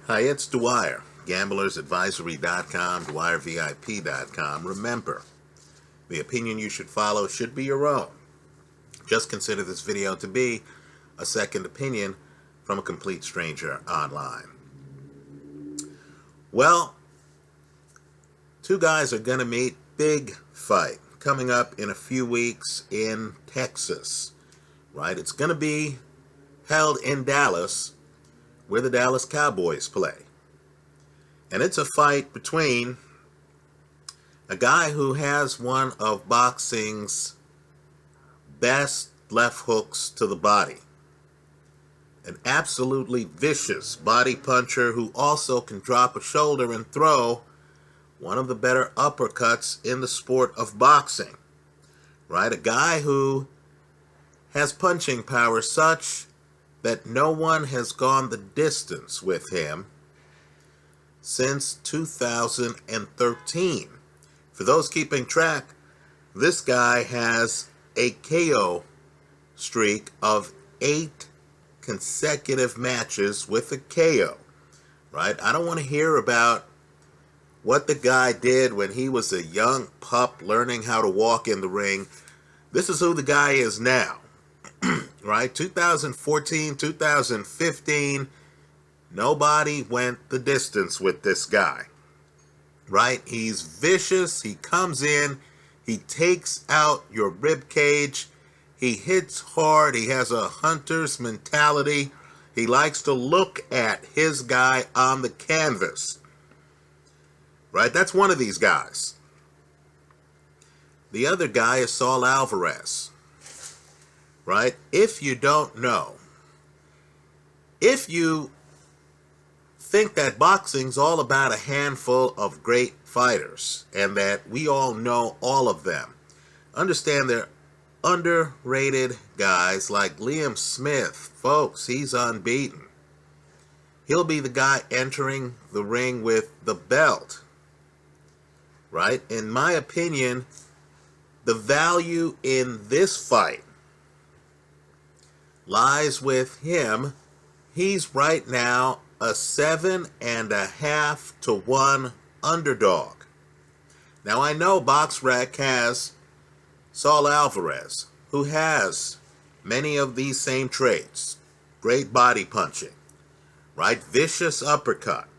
Hi, it's Dwyer, gamblersadvisory.com, dwyervip.com. Remember, the opinion you should follow should be your own. Just consider this video to be a second opinion from a complete stranger online. Well, two guys are going to meet. Big fight coming up in a few weeks in Texas, right? It's going to be held in Dallas, where the Dallas Cowboys play. And it's a fight between a guy who has one of boxing's best left hooks to the body. An absolutely vicious body puncher who also can drop a shoulder and throw one of the better uppercuts in the sport of boxing. Right? A guy who has punching power such that no one has gone the distance with him since 2013. For those keeping track, this guy has a KO streak of 8 consecutive matches with a KO, right? I don't want to hear about what the guy did when he was a young pup learning how to walk in the ring. This is who the guy is now, right? 2014, 2015, nobody went the distance with this guy, right? He's vicious. He comes in. He takes out your rib cage. He hits hard. He has a hunter's mentality. He likes to look at his guy on the canvas, right? That's one of these guys. The other guy is Saul Alvarez, right? If you don't know, if you think that boxing's all about a handful of great fighters and that we all know all of them, understand they're underrated guys like Liam Smith. Folks, he's unbeaten. He'll be the guy entering the ring with the belt, right? In my opinion, the value in this fight lies with him. He's right now a 7.5 to 1 underdog. Now I know BoxRec has Saul Alvarez, who has many of these same traits. Great body punching, right? Vicious uppercut.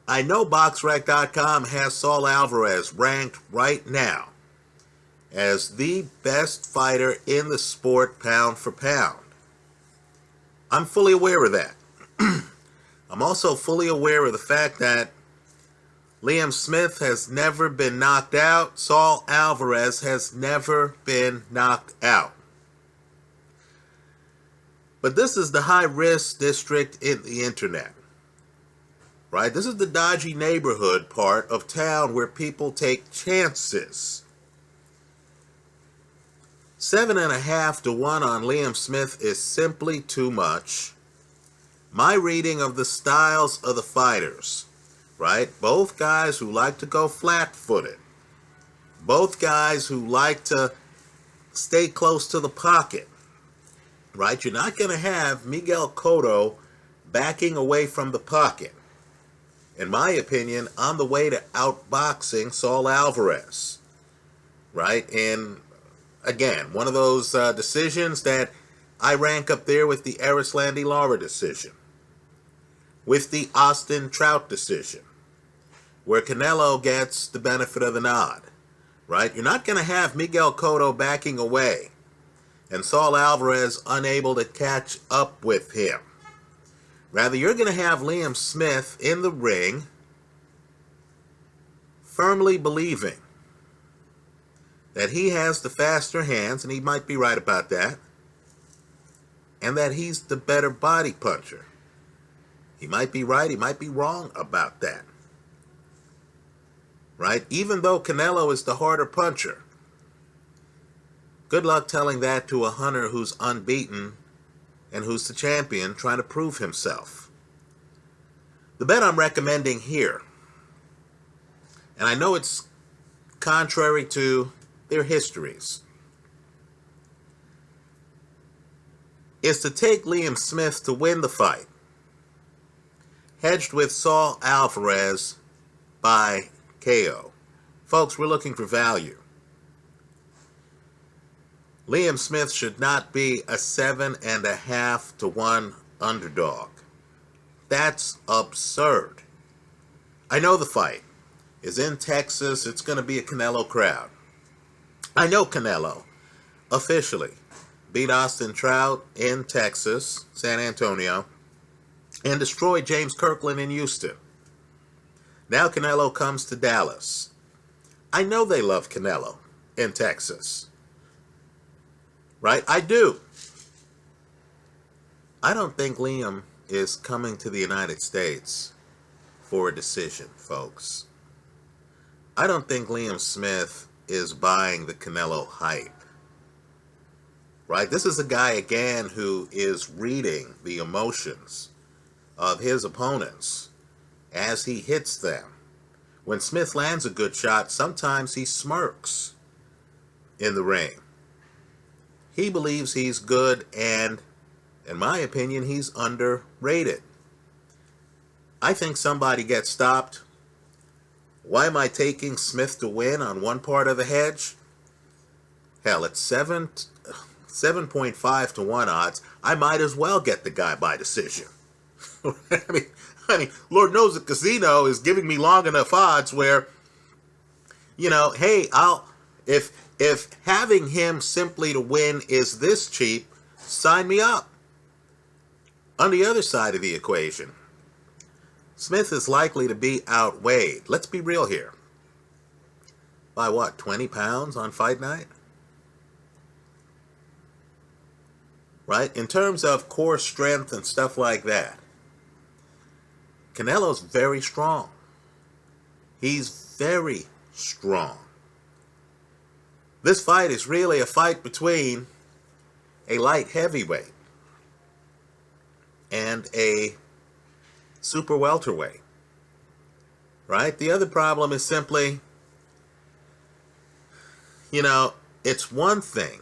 I know BoxRec.com has Saul Alvarez ranked right now as the best fighter in the sport pound for pound. I'm fully aware of that. I'm also fully aware of the fact that Liam Smith has never been knocked out. Saul Alvarez has never been knocked out. But this is the high-risk district in the internet, right? This is the dodgy neighborhood part of town where people take chances. 7.5 to 1 on Liam Smith is simply too much. My reading of the styles of the fighters, right? Both guys who like to go flat-footed. Both guys who like to stay close to the pocket, right? You're not going to have Miguel Cotto backing away from the pocket, in my opinion, on the way to outboxing Saul Alvarez, right? And again, one of those decisions that I rank up there with the Erislandy Lara decision, with the Austin Trout decision, where Canelo gets the benefit of the nod, right? You're not going to have Miguel Cotto backing away and Saul Alvarez unable to catch up with him. Rather, you're going to have Liam Smith in the ring firmly believing that he has the faster hands, and he might be right about that, and that he's the better body puncher. He might be right, he might be wrong about that, right? Even though Canelo is the harder puncher. Good luck telling that to a hunter who's unbeaten and who's the champion trying to prove himself. The bet I'm recommending here, and I know it's contrary to their histories, is to take Liam Smith to win the fight. hedged with Saul Alvarez by KO. Folks, we're looking for value. Liam Smith should not be a 7.5 to 1 underdog. That's absurd. I know the fight is in Texas. It's going to be a Canelo crowd. I know Canelo officially beat Austin Trout in Texas, San Antonio, and destroyed James Kirkland in Houston. Now Canelo comes to Dallas. I know they love Canelo in Texas. Right? I do. I don't think Liam is coming to the United States for a decision, folks. I don't think Liam Smith is buying the Canelo hype. Right? This is a guy, again, who is reading the emotions of his opponents as he hits them. When Smith lands a good shot, sometimes he smirks in the ring. He believes he's good, and in my opinion, he's underrated. I think somebody gets stopped. Why am I taking Smith to win on one part of the hedge? Hell, it's 7.5 to 1 odds. I might as well get the guy by decision. I mean, Lord knows the casino is giving me long enough odds where, hey, if having him simply to win is this cheap, sign me up. On the other side of the equation, Smith is likely to be outweighed. Let's be real here. By what, 20 pounds on fight night? Right? In terms of core strength and stuff like that, Canelo's very strong. He's very strong. This fight is really a fight between a light heavyweight and a super welterweight. Right? The other problem is simply, it's one thing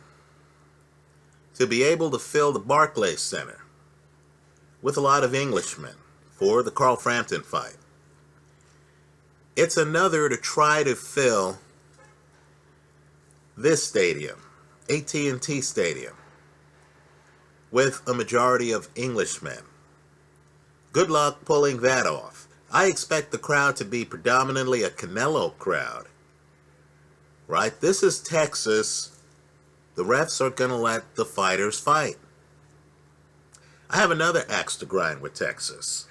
to be able to fill the Barclays Center with a lot of Englishmen for the Carl Frampton fight. It's another to try to fill this stadium, AT&T Stadium, with a majority of Englishmen. Good luck pulling that off. I expect the crowd to be predominantly a Canelo crowd. Right? This is Texas. The refs are going to let the fighters fight. I have another axe to grind with Texas.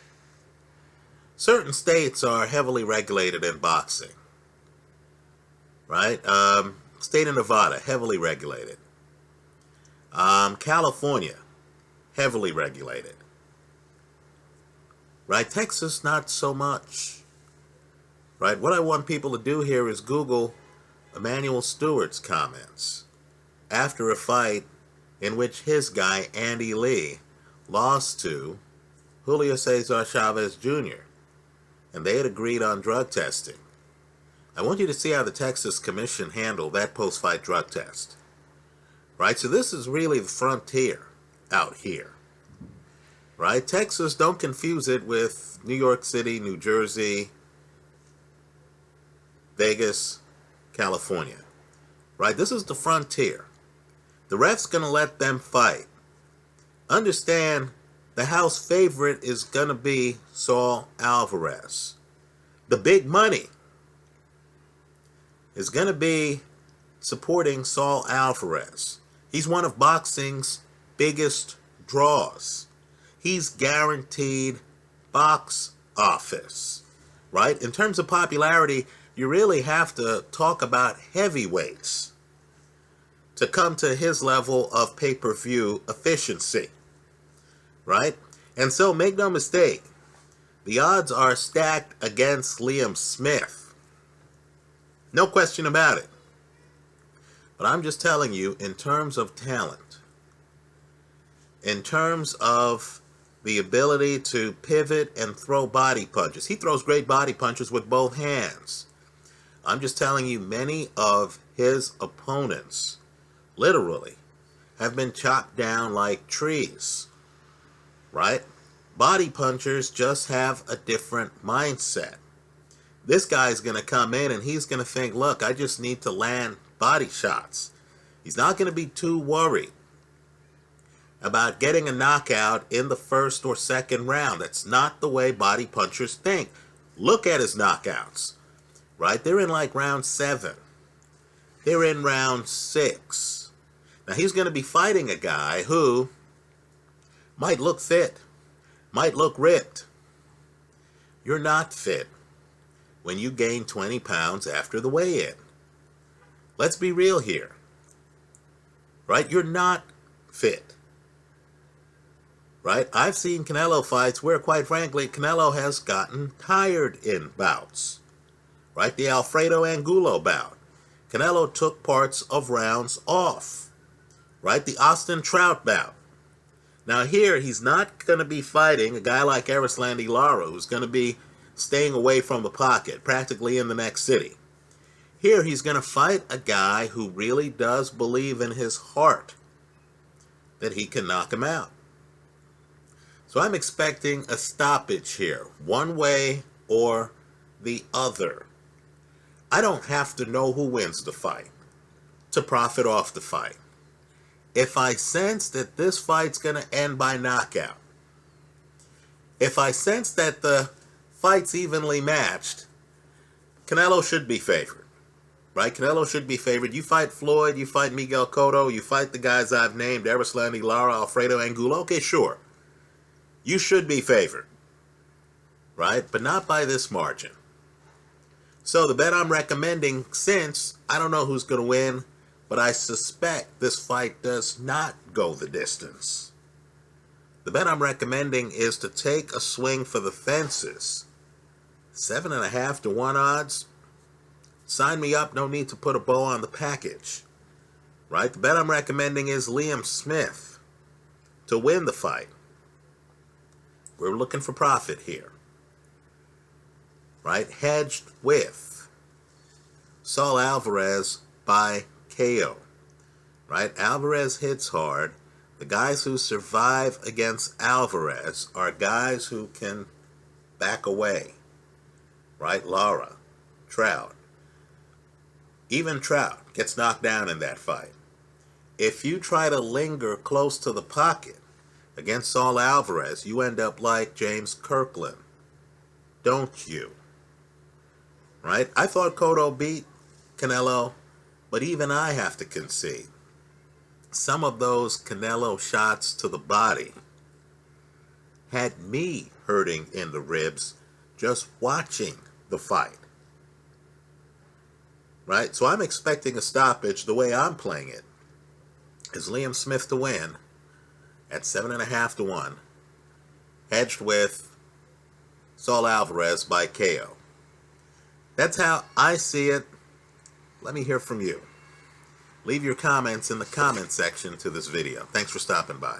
Certain states are heavily regulated in boxing. Right? State of Nevada, heavily regulated. California, heavily regulated. Right? Texas, not so much. Right? What I want people to do here is Google Emmanuel Stewart's comments after a fight in which his guy, Andy Lee, lost to Julio Cesar Chavez Jr., and they had agreed on drug testing. I want you to see how the Texas Commission handled that post-fight drug test. Right? So this is really the frontier out here. Right? Texas, don't confuse it with New York City, New Jersey, Vegas, California. Right? This is the frontier. The ref's going to let them fight. Understand, the house favorite is going to be Saul Alvarez. The big money is going to be supporting Saul Alvarez. He's one of boxing's biggest draws. He's guaranteed box office, right? In terms of popularity, you really have to talk about heavyweights to come to his level of pay-per-view efficiency, right? And so make no mistake, the odds are stacked against Liam Smith. No question about it. But I'm just telling you, in terms of talent, in terms of the ability to pivot and throw body punches, he throws great body punches with both hands. I'm just telling you, many of his opponents, literally, have been chopped down like trees, right? Body punchers just have a different mindset. This guy's going to come in and he's going to think, look, I just need to land body shots. He's not going to be too worried about getting a knockout in the first or second round. That's not the way body punchers think. Look at his knockouts, right? They're in like round 7. They're in round 6. Now he's going to be fighting a guy who might look fit, might look ripped. You're not fit when you gain 20 pounds after the weigh-in. Let's be real here, right? You're not fit, right? I've seen Canelo fights where, quite frankly, Canelo has gotten tired in bouts, right? The Alfredo Angulo bout. Canelo took parts of rounds off, right? The Austin Trout bout. Now here, he's not going to be fighting a guy like Erislandy Lara, who's going to be staying away from the pocket, practically in the next city. Here, he's going to fight a guy who really does believe in his heart that he can knock him out. So I'm expecting a stoppage here, one way or the other. I don't have to know who wins the fight to profit off the fight. If I sense that this fight's going to end by knockout, if I sense that the fight's evenly matched, Canelo should be favored, right? Canelo should be favored. You fight Floyd, you fight Miguel Cotto, you fight the guys I've named, Erislandy Lara, Alfredo Angulo. Okay, sure. You should be favored, right? But not by this margin. So the bet I'm recommending, since I don't know who's going to win, but I suspect this fight does not go the distance, the bet I'm recommending is to take a swing for the fences. 7.5 to 1 odds. Sign me up. No need to put a bow on the package, right? The bet I'm recommending is Liam Smith to win the fight. We're looking for profit here, right? Hedged with Saul Alvarez by KO, right? Alvarez hits hard. The guys who survive against Alvarez are guys who can back away, right? Lara, Trout. Even Trout gets knocked down in that fight. If you try to linger close to the pocket against Saul Alvarez, you end up like James Kirkland, don't you? Right? I thought Cotto beat Canelo, but even I have to concede, some of those Canelo shots to the body had me hurting in the ribs just watching the fight. Right? So I'm expecting a stoppage. The way I'm playing it is Liam Smith to win at 7.5 to 1, hedged with Saul Alvarez by KO. That's how I see it. Let me hear from you. Leave your comments in the comment section to this video. Thanks for stopping by.